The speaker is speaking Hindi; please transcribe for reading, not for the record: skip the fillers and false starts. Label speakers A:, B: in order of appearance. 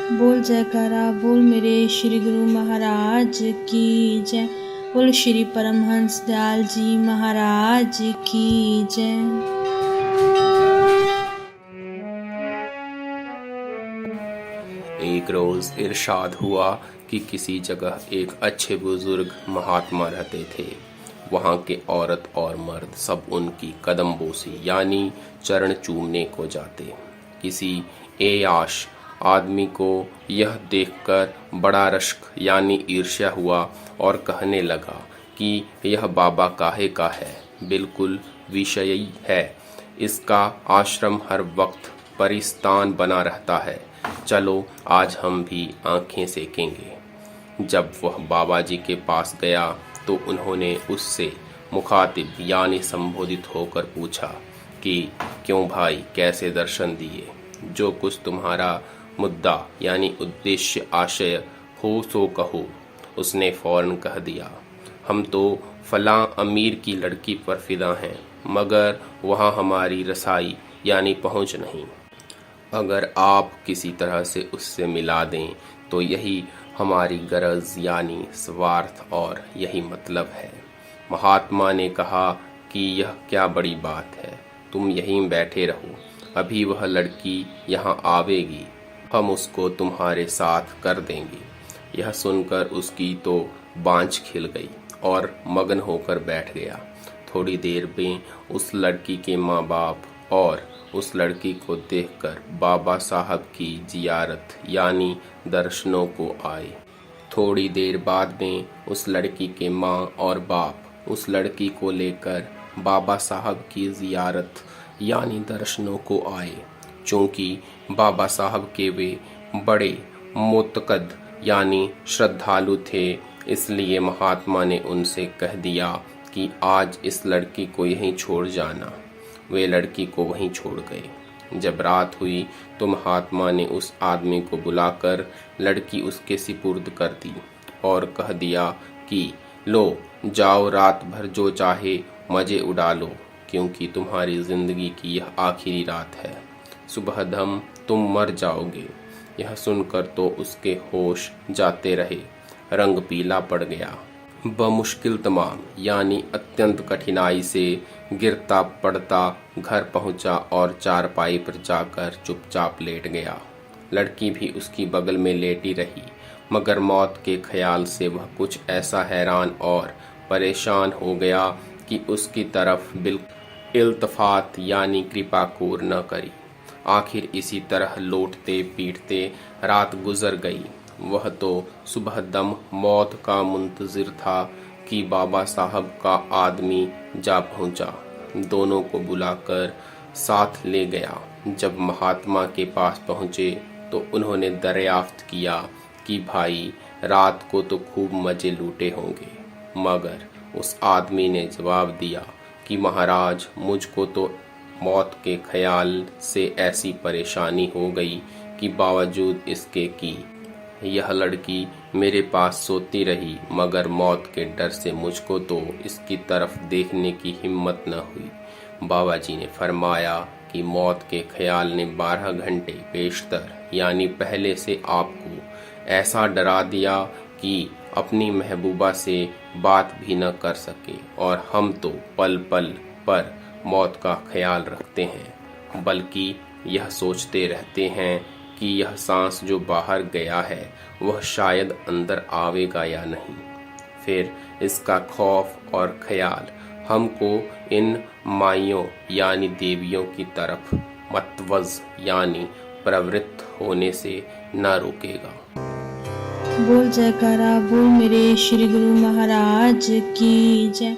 A: बोल जयकारा बोल मेरे श्री गुरु महाराज की जय। बोल श्री परमहंस दयाल जी महाराज की जय।
B: एक रोज इरशाद हुआ कि किसी जगह एक अच्छे बुजुर्ग महात्मा रहते थे। वहां के औरत और मर्द सब उनकी कदम बोसी यानी चरण चूमने को जाते। किसी एयाश आदमी को यह देखकर बड़ा रश्क यानी ईर्ष्या हुआ और कहने लगा कि यह बाबा काहे का है, बिल्कुल विषयी है। इसका आश्रम हर वक्त परिस्तान बना रहता है। चलो आज हम भी आंखें सेकेंगे। जब वह बाबा जी के पास गया तो उन्होंने उससे मुखातिब यानी संबोधित होकर पूछा कि क्यों भाई, कैसे दर्शन दिए? जो कुछ तुम्हारा मुद्दा यानी उद्देश्य आशय हो सो कहो। उसने फौरन कह दिया, हम तो फलां अमीर की लड़की पर फिदा हैं, मगर वहाँ हमारी रसाई यानी पहुँच नहीं। अगर आप किसी तरह से उससे मिला दें तो यही हमारी गरज यानी स्वार्थ और यही मतलब है। महात्मा ने कहा कि यह क्या बड़ी बात है, तुम यहीं बैठे रहो, अभी वह लड़की यहाँ आवेगी, हम उसको तुम्हारे साथ कर देंगे। यह सुनकर उसकी तो बाँझ खिल गई और मगन होकर बैठ गया। थोड़ी देर में उस लड़की के माँ बाप और उस लड़की को देखकर बाबा साहब की जियारत यानी दर्शनों को आए। थोड़ी देर बाद में उस लड़की के माँ और बाप उस लड़की को लेकर बाबा साहब की जियारत यानी दर्शनों को आए। चूँकि बाबा साहब के वे बड़े मुतकद यानी श्रद्धालु थे, इसलिए महात्मा ने उनसे कह दिया कि आज इस लड़की को यहीं छोड़ जाना। वे लड़की को वहीं छोड़ गए। जब रात हुई तो महात्मा ने उस आदमी को बुलाकर लड़की उसके सिपुर्द कर दी और कह दिया कि लो जाओ, रात भर जो चाहे मजे उड़ा लो, क्योंकि तुम्हारी जिंदगी की यह आखिरी रात है। सुबह दम तुम मर जाओगे। यह सुनकर तो उसके होश जाते रहे, रंग पीला पड़ गया। बमुश्किल तमाम यानी अत्यंत कठिनाई से गिरता पड़ता घर पहुंचा और चारपाई पर जाकर चुपचाप लेट गया। लड़की भी उसकी बगल में लेटी रही, मगर मौत के ख्याल से वह कुछ ऐसा हैरान और परेशान हो गया कि उसकी तरफ बिल्कुल इल्तफात यानी कृपा कूर न करी। आखिर इसी तरह लोटते पीटते रात गुजर गई। वह तो सुबह दम मौत का मुंतजिर था कि बाबा साहब का आदमी जा पहुंचा। दोनों को बुलाकर साथ ले गया। जब महात्मा के पास पहुंचे तो उन्होंने दरियाफ्त किया कि भाई रात को तो खूब मजे लूटे होंगे, मगर उस आदमी ने जवाब दिया कि महाराज, मुझको तो मौत के ख्याल से ऐसी परेशानी हो गई कि बावजूद इसके कि यह लड़की मेरे पास सोती रही, मगर मौत के डर से मुझको तो इसकी तरफ देखने की हिम्मत न हुई। बाबा जी ने फरमाया कि मौत के ख्याल ने 12 घंटे पेशतर यानी पहले से आपको ऐसा डरा दिया कि अपनी महबूबा से बात भी न कर सके, और हम तो पल पल पर मौत का ख्याल रखते हैं, बल्कि यह सोचते रहते हैं कि यह सांस जो बाहर गया है वह शायद अंदर आवेगा या नहीं। फिर इसका खौफ और ख्याल हमको इन माइयों यानी देवियों की तरफ मतवज यानी प्रवृत्त होने से न रोकेगा।
A: बोल जयकारा बोल मेरे श्री गुरु महाराज की जय।